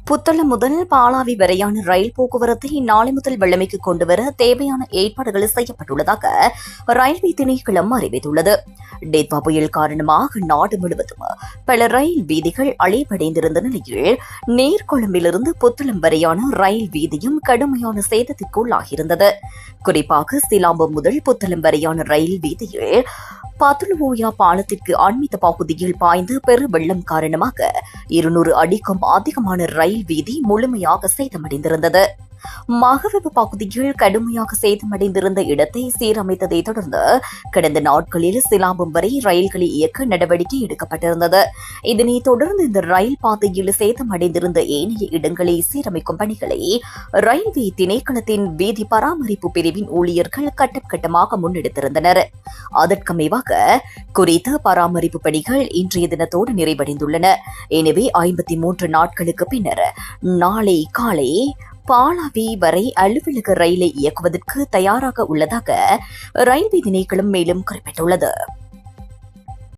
புத்தளம் முதல் பாலாவி வரையான ரயில் போக்குவரத்தை நாளை முதல் வெள்ளமைக்கு கொண்டுவர தேவையான ஏற்பாடுகள் செய்யப்பட்டுள்ளதாக ரயில்வே திணைக்களம் அறிவித்துள்ளது. டெத்வா புயல் காரணமாக நாடு முழுவதும் பல ரயில் வீதிகள் அழிவடைந்திருந்த நிலையில் நீர்கொழும்பிலிருந்து புத்தளம் வரையான ரயில் வீதியும் கடுமையான சேதத்திற்குள்ளாகியிருந்தது. குறிப்பாக சிலாம்பம் முதல் புத்தளம் வரையான ரயில் வீதியில் பத்துலுவோயா பாலத்திற்கு அண்மித்த பகுதியில் பாய்ந்த பெரு வெள்ளம் காரணமாக 200 அடிக்கும் அதிகமான ரயில் வீதி முழுமையாக சேதமடைந்திருந்தது. மகவெவ பகுதியில் கடுமையாக சேதமடைந்திருந்த இடத்தை சீரமைத்ததை தொடர்ந்து கடந்த நாட்களில் சிலாம்பம் வரை ரயில்களை இயக்க நடவடிக்கை எடுக்கப்பட்டிருந்தது. இதனைத் தொடர்ந்து இந்த ரயில் பாதையில் சேதமடைந்திருந்த ஏனைய இடங்களை சீரமைக்கும் பணிகளை ரயில்வே திணைக்களத்தின் வீதி பராமரிப்பு பிரிவின் ஊழியர்கள் கட்டம் கட்டமாக முன்னெடுத்திருந்தனர். அதற்கமைவாக குறித்த பராமரிப்பு பணிகள் இன்றைய தினத்தோடு நிறைவடைந்துள்ளன. எனவே 53 நாட்களுக்கு பின்னர் நாளை காலை பாலாவி வரை அலுவலக ரயிலை இயக்குவதற்கு தயாராக உள்ளதாக ரயில்வே திணைக்களம் மேலும் குறிப்பிட்டுள்ளது.